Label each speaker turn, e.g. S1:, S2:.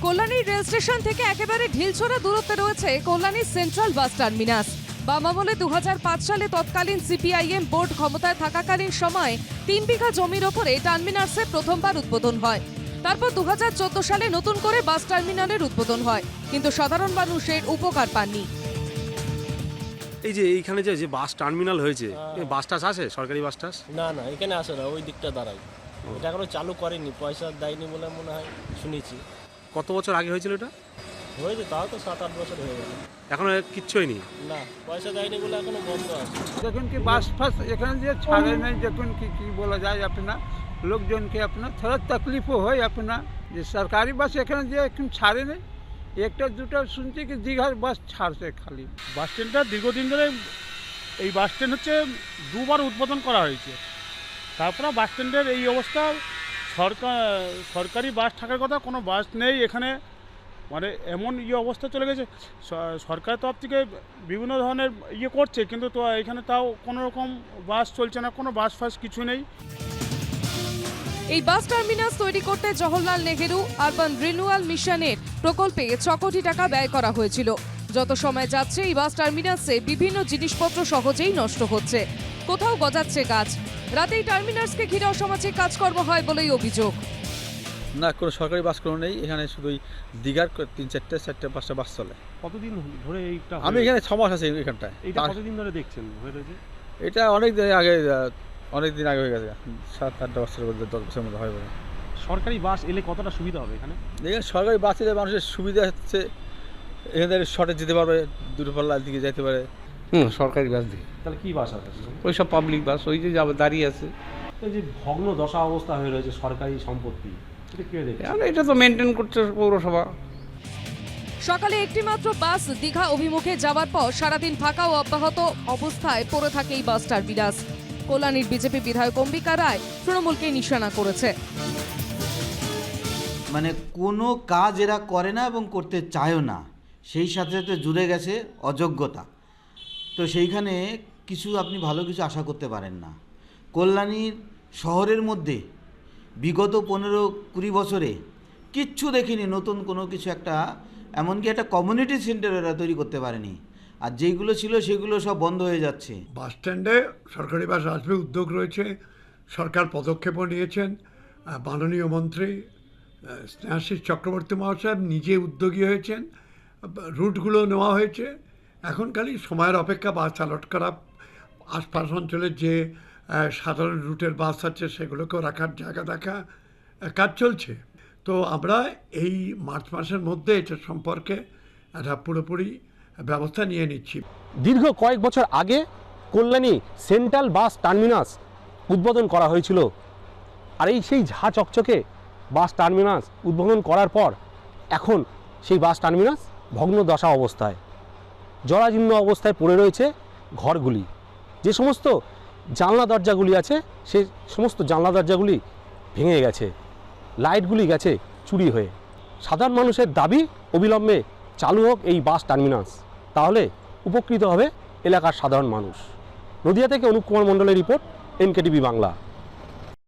S1: কল্যাণীর rail station থেকে একেবারে ঢিলছোড়া দূরত্বে রয়েছে কল্যাণীর সেন্ট্রাল বাস টার্মিনাস। বাম আমলে 2005 সালে তৎকালীন সিপিআইএম বোর্ড ক্ষমতায় থাকাকালীন সময় 3 বিঘা জমির ওপরে টার্মিনাসের প্রথমবার উদ্বোধন হয়। তারপর 2014 সালে নতুন করে বাস টার্মিনালের উদ্বোধন হয়, কিন্তু সাধারণ মানুষের উপকার পাননি।
S2: এই যে এইখানে যে বাস টার্মিনাল হয়েছে, বাস টাস আসে, সরকারি বাস টাস?
S3: না না, এখানে আসে না, ওই দিকটা দাঁড়ায়। এটা এখনো চালু করেনি, পয়সা দেয়নি বলে মনে হয়, শুনেছি।
S2: কত বছর আগে হয়েছিল এটা?
S3: হয়েছে তাও তো 7-8 বছর হয়ে গেছে।
S2: এখনো কিচ্ছু হয়নি?
S3: না, পয়সা দেয়নি বলে এখনো বন্ধ আছে।
S4: দেখুন কি বাস ফাস এখানে যে ছাড়ে नहीं, দেখুন কি बोला जाए, अपना लोकजन के अपना थोड़ा तकलीफ हो अपना যে সরকারি বাস এখানে যে এখন ছাড়ে नहीं, একটা দুটো শুনছি কি দীঘার বাস ছাড়ছে খালি।
S5: বাস স্ট্যান্ডটা দীর্ঘদিন ধরে এই বাস স্ট্যান্ড হচ্ছে দুবার উদ্বোধন করা হয়েছে, তারপরে বাস স্ট্যান্ডের এই অবস্থা। সরকারি বাস থাকার কথা, কোনো বাস নেই এখানে, মানে এমন অবস্থা চলে গেছে। সরকার তরফ থেকে বিভিন্ন ধরনের করছে, কিন্তু তো এখানে তাও কোনো রকম বাস চলছে না, কোনো বাস ফাস কিছু নেই।
S1: এই বাস টার্মিনাস তৈরি করতে জওহরলাল নেহেরু আরবান রিনিউয়াল মিশনের প্রকল্পে 6 কোটি টাকা ব্যয় করা হয়েছিল। যত সময় যাচ্ছে এই বাস টার্মিনাসে বিভিন্ন জিনিসপত্র সহজেই নষ্ট হচ্ছে, কোথাও গজাচ্ছে গাছ। রাতে এই টার্মিনাসকে ঘিরে অসামাজিক কাজকর্ম হয় বলেই অভিযোগ।
S6: না, কোনো সরকারি বাস কোনো নেই এখানে, শুধুই দীঘার 3-4-5টা বাস চলে।
S5: কতদিন ধরে এইটা?
S6: আমি এখানে 6 মাস আছি এখানটায়।
S5: এইটা কতদিন ধরে দেখছেন হয়ে রয়েছে?
S6: এটা অনেক দিন আগে হয়ে গেছে, 7-8 বছরের মধ্যে, 10 বছরের মধ্যে হয় বলে।
S5: সরকারি বাস এলে কতটা সুবিধা হবে এখানে?
S6: এখানে সরকারি বাস এলে মানুষের সুবিধা হচ্ছে, এখান থেকে শর্টে যেতে পারবে, দূরপাল্লার দিকে যেতে পারে।
S7: সরকারি বাস দিয়ে।
S5: তাহলে কি বাস আছে?
S7: ওই সব পাবলিক বাস, ওই যে যাবে দাঁড়িয়ে আছে।
S5: এই যে ভগ্ন দশা অবস্থা হয়ে রয়েছে সরকারি সম্পত্তি, এটা কে দেখে?
S7: এটা তো মেনটেন করছে পৌরসভা।
S1: সকালে একটি মাত্র বাস দীঘা অভিমুখে যাওয়ার পর সারাদিন ফাঁকা ও অব্যাহত অবস্থায় পড়ে থাকে এই বাস টার্মিনাস। কল্যাণীর বিজেপি বিধায়ক অম্বিকা রায় তৃণমূলকে নিশানা করেছে।
S8: মানে কোনো কাজ এরা করে না এবং করতে চায়ও না, সেই সাথে সাথে জুড়ে গেছে অযোগ্যতা। তো সেইখানে কিছু আপনি ভালো কিছু আশা করতে পারেন না। কল্যাণীর শহরের মধ্যে বিগত 15-20 বছরে কিচ্ছু দেখিনি নতুন কোনো কিছু, একটা এমনকি একটা কমিউনিটি সেন্টার এরা তৈরি করতে পারেনি। আর যেইগুলো ছিল সেগুলো সব বন্ধ হয়ে যাচ্ছে।
S9: বাস স্ট্যান্ডে সরকারি বাস আসবে, উদ্যোগ রয়েছে, সরকার পদক্ষেপও নিয়েছেন। মাননীয় মন্ত্রী স্নেহাশিস চক্রবর্তী মহাশয় নিজে উদ্যোগী হয়েছেন, রুটগুলো নেওয়া হয়েছে। এখন খালি সময়ের অপেক্ষা বাস চালট করা, আশপাশ অঞ্চলের যে সাধারণ রুটের বাস আছে সেগুলোকেও রাখার জায়গা দেখা, কাজ চলছে। তো আমরা এই মার্চ মাসের মধ্যে এটা সম্পর্কে একটা পুরোপুরি ব্যবস্থা নিয়ে নিচ্ছি।
S10: দীর্ঘ কয়েক বছর আগে কল্যাণী সেন্ট্রাল বাস টার্মিনাস উদ্বোধন করা হয়েছিল, আর এই সেই ঝা চকচকে বাস টার্মিনাস উদ্বোধন করার পর এখন সেই বাস টার্মিনাস ভগ্ন দশা অবস্থায়, জরাজীর্ণ অবস্থায় পড়ে রয়েছে ঘরগুলি। যে সমস্ত জানলা দরজাগুলি আছে সেই সমস্ত জানলা দরজাগুলি ভেঙে গেছে, লাইটগুলি গেছে চুরি হয়ে। সাধারণ মানুষের দাবি অবিলম্বে চালু হোক এই বাস টার্মিনাস, তাহলে উপকৃত হবে এলাকার সাধারণ মানুষ। নদিয়া থেকে অনুপ কুমার মণ্ডলের রিপোর্ট, NKTV বাংলা।